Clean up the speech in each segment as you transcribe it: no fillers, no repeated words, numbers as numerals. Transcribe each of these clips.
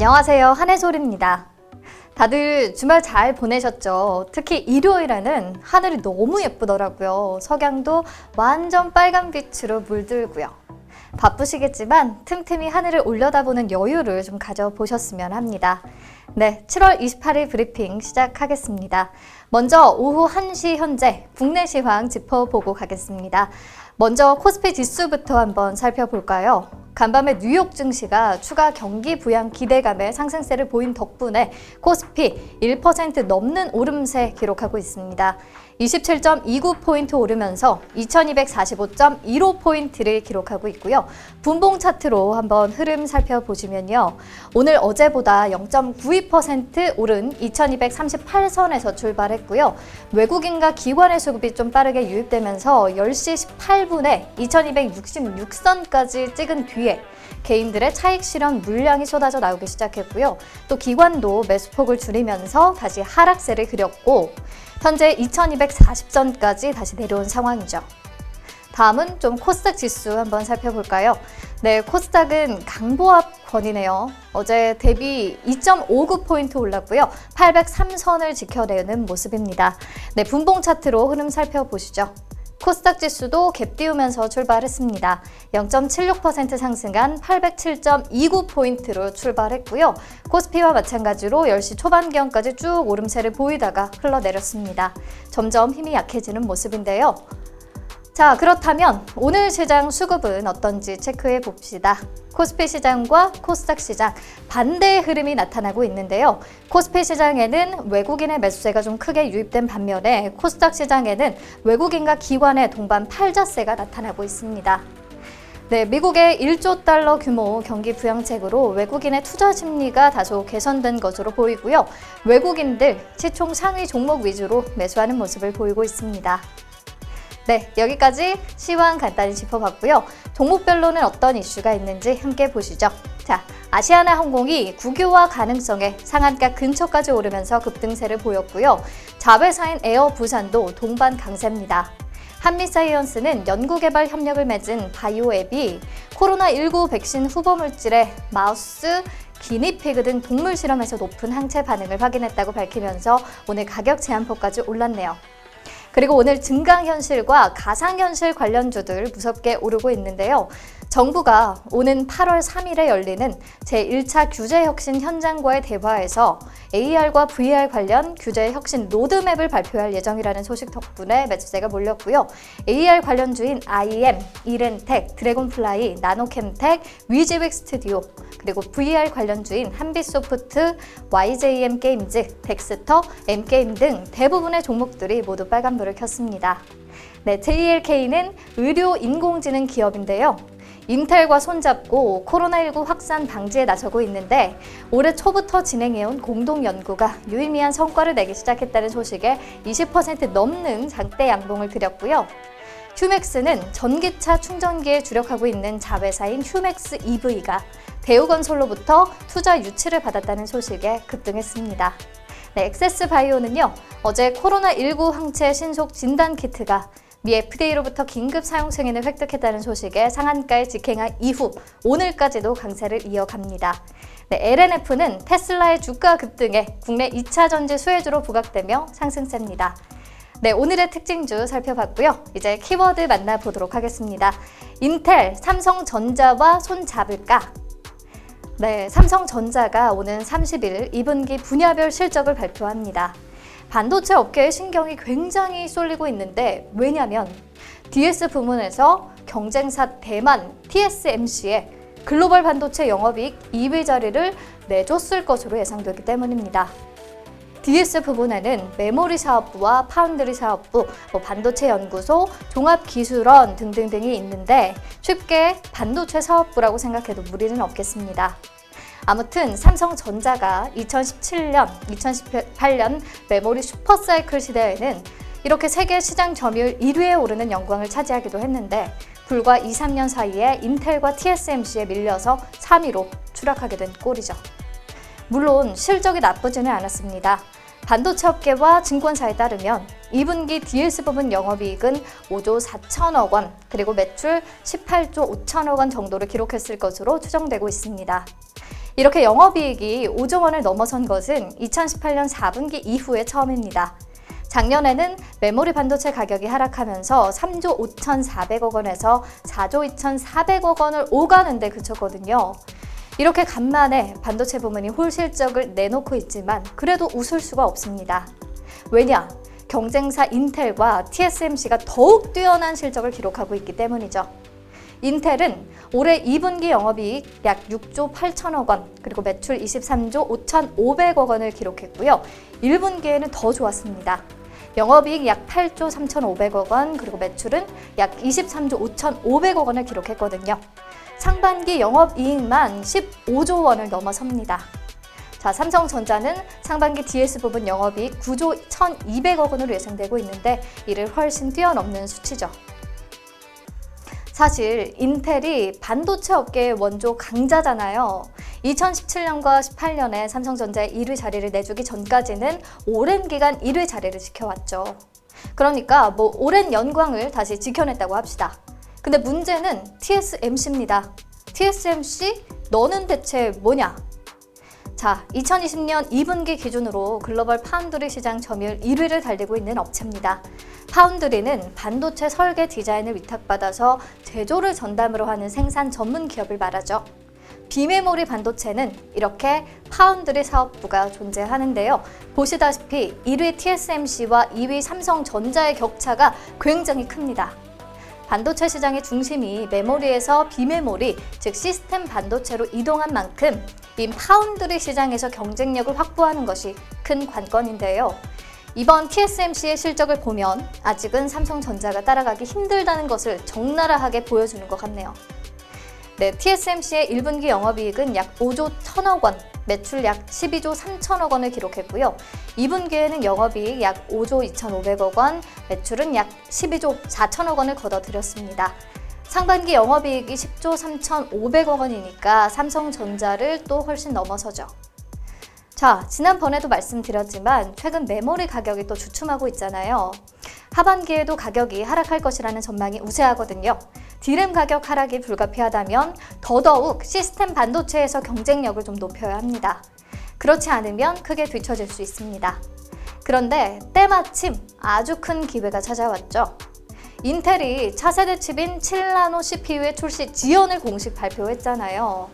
안녕하세요. 한혜솔입니다. 다들 주말 잘 보내셨죠? 특히 일요일에는 하늘이 너무 예쁘더라고요. 석양도 완전 빨간빛으로 물들고요. 바쁘시겠지만 틈틈이 하늘을 올려다보는 여유를 좀 가져보셨으면 합니다. 네, 7월 28일 브리핑 시작하겠습니다. 먼저 오후 1시 현재 국내 시황 짚어보고 가겠습니다. 먼저 코스피 지수부터 한번 살펴볼까요? 간밤에 뉴욕 증시가 추가 경기 부양 기대감에 상승세를 보인 덕분에 코스피 1% 넘는 오름세 기록하고 있습니다. 27.29포인트 오르면서 2245.15포인트를 기록하고 있고요. 분봉 차트로 한번 흐름 살펴보시면요. 오늘 어제보다 0.92% 오른 2238선에서 출발했고요. 외국인과 기관의 수급이 좀 빠르게 유입되면서 10시 18분에 2266선까지 찍은 뒤에 개인들의 차익 실현 물량이 쏟아져 나오기 시작했고요. 또 기관도 매수폭을 줄이면서 다시 하락세를 그렸고 현재 2240선까지 다시 내려온 상황이죠. 다음은 좀 코스닥 지수 한번 살펴볼까요? 네, 코스닥은 강보합권이네요. 어제 대비 2.59포인트 올랐고요. 803선을 지켜내는 모습입니다. 네, 분봉 차트로 흐름 살펴보시죠. 코스닥 지수도 갭 띄우면서 출발했습니다. 0.76% 상승한 807.29포인트로 출발했고요. 코스피와 마찬가지로 10시 초반경까지 쭉 오름세를 보이다가 흘러내렸습니다. 점점 힘이 약해지는 모습인데요. 자, 그렇다면 오늘 시장 수급은 어떤지 체크해 봅시다. 코스피 시장과 코스닥 시장 반대의 흐름이 나타나고 있는데요. 코스피 시장에는 외국인의 매수세가 좀 크게 유입된 반면에 코스닥 시장에는 외국인과 기관의 동반 팔자세가 나타나고 있습니다. 네, 미국의 1조 달러 규모 경기 부양책으로 외국인의 투자 심리가 다소 개선된 것으로 보이고요. 외국인들 시총 상위 종목 위주로 매수하는 모습을 보이고 있습니다. 네, 여기까지 시황 간단히 짚어봤고요. 종목별로는 어떤 이슈가 있는지 함께 보시죠. 자, 아시아나항공이 국유화 가능성에 상한가 근처까지 오르면서 급등세를 보였고요. 자회사인 에어부산도 동반 강세입니다. 한미사이언스는 연구개발 협력을 맺은 바이오앱이 코로나19 백신 후보물질의 마우스, 기니피그 등 동물 실험에서 높은 항체 반응을 확인했다고 밝히면서 오늘 가격 제한폭까지 올랐네요. 그리고 오늘 증강현실과 가상현실 관련주들 무섭게 오르고 있는데요. 정부가 오는 8월 3일에 열리는 제1차 규제혁신 현장과의 대화에서 AR과 VR 관련 규제 혁신 로드맵을 발표할 예정이라는 소식 덕분에 매수세가 몰렸고요. AR 관련주인 IM, 이렌텍, 드래곤플라이, 나노캠텍, 위즈윅 스튜디오, 그리고 VR 관련주인 한빛소프트, YJM 게임즈, 덱스터, M게임 등 대부분의 종목들이 모두 빨간불을 켰습니다. 네, JLK는 의료 인공지능 기업인데요. 인텔과 손잡고 코로나19 확산 방지에 나서고 있는데 올해 초부터 진행해온 공동 연구가 유의미한 성과를 내기 시작했다는 소식에 20% 넘는 장대 양봉을 드렸고요. 휴맥스는 전기차 충전기에 주력하고 있는 자회사인 휴맥스 EV가 대우건설로부터 투자 유치를 받았다는 소식에 급등했습니다. 네, 엑세스바이오는요, 어제 코로나19 항체 신속 진단 키트가 미 FDA로부터 긴급 사용 승인을 획득했다는 소식에 상한가에 직행한 이후 오늘까지도 강세를 이어갑니다. 네, LNF는 테슬라의 주가 급등에 국내 2차 전지 수혜주로 부각되며 상승세입니다. 네, 오늘의 특징주 살펴봤고요. 이제 키워드 만나보도록 하겠습니다. 인텔, 삼성전자와 손잡을까? 네, 삼성전자가 오는 30일 2분기 분야별 실적을 발표합니다. 반도체 업계의 신경이 굉장히 쏠리고 있는데 왜냐면 DS 부문에서 경쟁사 대만 TSMC에 글로벌 반도체 영업이익 2위 자리를 내줬을 것으로 예상되기 때문입니다. DS 부분에는 메모리 사업부와 파운드리 사업부, 반도체 연구소, 종합기술원 등등등이 있는데 쉽게 반도체 사업부라고 생각해도 무리는 없겠습니다. 아무튼 삼성전자가 2017년, 2018년 메모리 슈퍼사이클 시대에는 이렇게 세계 시장 점유율 1위에 오르는 영광을 차지하기도 했는데 불과 2, 3년 사이에 인텔과 TSMC에 밀려서 3위로 추락하게 된 꼴이죠. 물론 실적이 나쁘지는 않았습니다. 반도체 업계와 증권사에 따르면 2분기 DS 부분 영업이익은 5조 4천억 원, 그리고 매출 18조 5천억 원 정도를 기록했을 것으로 추정되고 있습니다. 이렇게 영업이익이 5조 원을 넘어선 것은 2018년 4분기 이후에 처음입니다. 작년에는 메모리 반도체 가격이 하락하면서 3조 5,400억 원에서 4조 2,400억 원을 오가는 데 그쳤거든요. 이렇게 간만에 반도체 부문이 홀실적을 내놓고 있지만 그래도 웃을 수가 없습니다. 왜냐? 경쟁사 인텔과 TSMC가 더욱 뛰어난 실적을 기록하고 있기 때문이죠. 인텔은 올해 2분기 영업이익 약 6조 8천억 원, 그리고 매출 23조 5,500억 원을 기록했고요. 1분기에는 더 좋았습니다. 영업이익 약 8조 3,500억 원, 그리고 매출은 약 23조 5,500억 원을 기록했거든요. 상반기 영업이익만 15조 원을 넘어섭니다. 자, 삼성전자는 상반기 DS 부분 영업이익 9조 1,200억 원으로 예상되고 있는데 이를 훨씬 뛰어넘는 수치죠. 사실 인텔이 반도체 업계의 원조 강자잖아요. 2017년과 18년에 삼성전자의 1위 자리를 내주기 전까지는 오랜 기간 1위 자리를 지켜왔죠. 그러니까 오랜 영광을 다시 지켜냈다고 합시다. 근데 문제는 TSMC입니다. TSMC, 너는 대체 뭐냐? 자, 2020년 2분기 기준으로 글로벌 파운드리 시장 점유율 1위를 달리고 있는 업체입니다. 파운드리는 반도체 설계 디자인을 위탁받아서 제조를 전담으로 하는 생산 전문 기업을 말하죠. 비메모리 반도체는 이렇게 파운드리 사업부가 존재하는데요. 보시다시피 1위 TSMC와 2위 삼성전자의 격차가 굉장히 큽니다. 반도체 시장의 중심이 메모리에서 비메모리, 즉 시스템 반도체로 이동한 만큼 이 파운드리 시장에서 경쟁력을 확보하는 것이 큰 관건인데요. 이번 TSMC의 실적을 보면 아직은 삼성전자가 따라가기 힘들다는 것을 적나라하게 보여주는 것 같네요. 네, TSMC의 1분기 영업이익은 약 5조 1천억 원, 매출 약 12조 3천억 원을 기록했고요. 2분기에는 영업이익 약 5조 2,500억 원, 매출은 약 12조 4천억 원을 거둬들였습니다. 상반기 영업이익이 10조 3,500억 원이니까 삼성전자를 또 훨씬 넘어서죠. 자, 지난번에도 말씀드렸지만 최근 메모리 가격이 또 주춤하고 있잖아요. 하반기에도 가격이 하락할 것이라는 전망이 우세하거든요. D램 가격 하락이 불가피하다면 더더욱 시스템 반도체에서 경쟁력을 좀 높여야 합니다. 그렇지 않으면 크게 뒤처질 수 있습니다. 그런데 때마침 아주 큰 기회가 찾아왔죠. 인텔이 차세대 칩인 7나노 CPU의 출시 지연을 공식 발표했잖아요.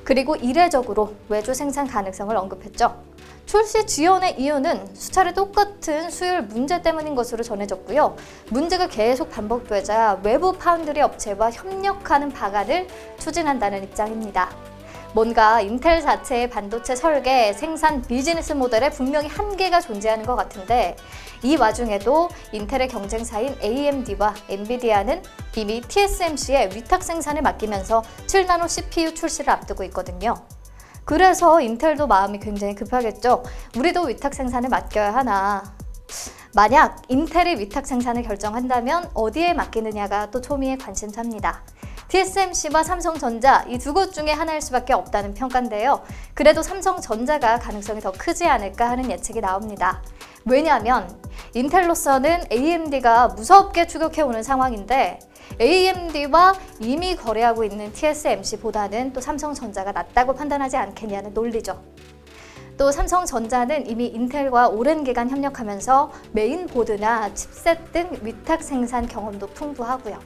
그리고 이례적으로 외주 생산 가능성을 언급했죠. 출시 지연의 이유는 수차례 똑같은 수율 문제 때문인 것으로 전해졌고요. 문제가 계속 반복되자 외부 파운드리 업체와 협력하는 방안을 추진한다는 입장입니다. 뭔가 인텔 자체의 반도체 설계, 생산 비즈니스 모델에 분명히 한계가 존재하는 것 같은데 이 와중에도 인텔의 경쟁사인 AMD와 엔비디아는 이미 TSMC에 위탁 생산을 맡기면서 7나노 CPU 출시를 앞두고 있거든요. 그래서 인텔도 마음이 굉장히 급하겠죠. 우리도 위탁 생산을 맡겨야 하나. 만약 인텔이 위탁 생산을 결정한다면 어디에 맡기느냐가 또 초미의 관심사입니다. TSMC와 삼성전자 이 두 곳 중에 하나일 수밖에 없다는 평가인데요. 그래도 삼성전자가 가능성이 더 크지 않을까 하는 예측이 나옵니다. 왜냐하면 인텔로서는 AMD가 무섭게 추격해오는 상황인데 AMD와 이미 거래하고 있는 TSMC보다는 또 삼성전자가 낫다고 판단하지 않겠냐는 논리죠. 또 삼성전자는 이미 인텔과 오랜 기간 협력하면서 메인보드나 칩셋 등 위탁 생산 경험도 풍부하고요.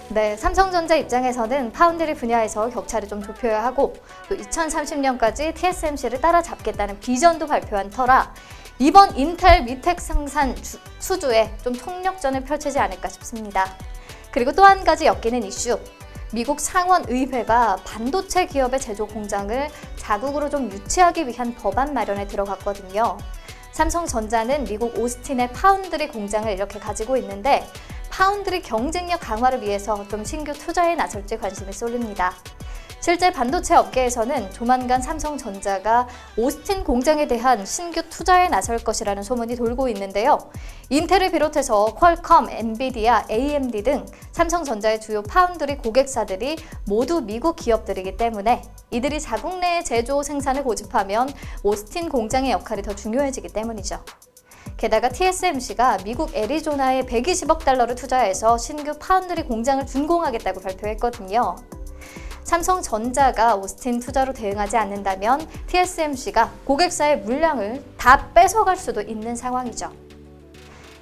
네, 삼성전자 입장에서는 파운드리 분야에서 격차를 좀 좁혀야 하고 또 2030년까지 TSMC를 따라잡겠다는 비전도 발표한 터라 이번 인텔 위탁 생산 수주에 좀 총력전을 펼치지 않을까 싶습니다. 그리고 또 한 가지 엮이는 이슈, 미국 상원의회가 반도체 기업의 제조 공장을 자국으로 좀 유치하기 위한 법안 마련에 들어갔거든요. 삼성전자는 미국 오스틴의 파운드리 공장을 이렇게 가지고 있는데 파운드리 경쟁력 강화를 위해서 좀 신규 투자에 나설지 관심이 쏠립니다. 실제 반도체 업계에서는 조만간 삼성전자가 오스틴 공장에 대한 신규 투자에 나설 것이라는 소문이 돌고 있는데요. 인텔을 비롯해서 퀄컴, 엔비디아, AMD 등 삼성전자의 주요 파운드리 고객사들이 모두 미국 기업들이기 때문에 이들이 자국 내에 제조 생산을 고집하면 오스틴 공장의 역할이 더 중요해지기 때문이죠. 게다가 TSMC가 미국 애리조나에 120억 달러를 투자해서 신규 파운드리 공장을 준공하겠다고 발표했거든요. 삼성전자가 오스틴 투자로 대응하지 않는다면 TSMC가 고객사의 물량을 다 뺏어갈 수도 있는 상황이죠.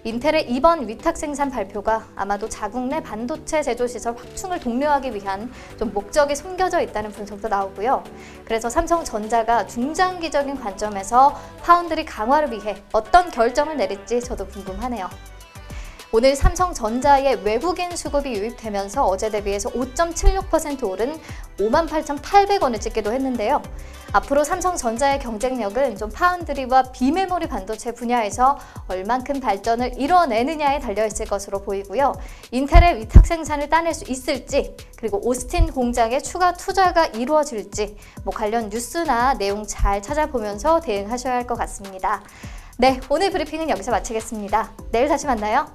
인텔의 이번 위탁 생산 발표가 아마도 자국 내 반도체 제조 시설 확충을 독려하기 위한 좀 목적이 숨겨져 있다는 분석도 나오고요. 그래서 삼성전자가 중장기적인 관점에서 파운드리 강화를 위해 어떤 결정을 내릴지 저도 궁금하네요. 오늘 삼성전자의 외국인 수급이 유입되면서 어제 대비해서 5.76% 오른 58,800원을 찍기도 했는데요. 앞으로 삼성전자의 경쟁력은 좀 파운드리와 비메모리 반도체 분야에서 얼만큼 발전을 이뤄내느냐에 달려있을 것으로 보이고요. 인텔의 위탁 생산을 따낼 수 있을지, 그리고 오스틴 공장의 추가 투자가 이루어질지 관련 뉴스나 내용 잘 찾아보면서 대응하셔야 할 것 같습니다. 네, 오늘 브리핑은 여기서 마치겠습니다. 내일 다시 만나요.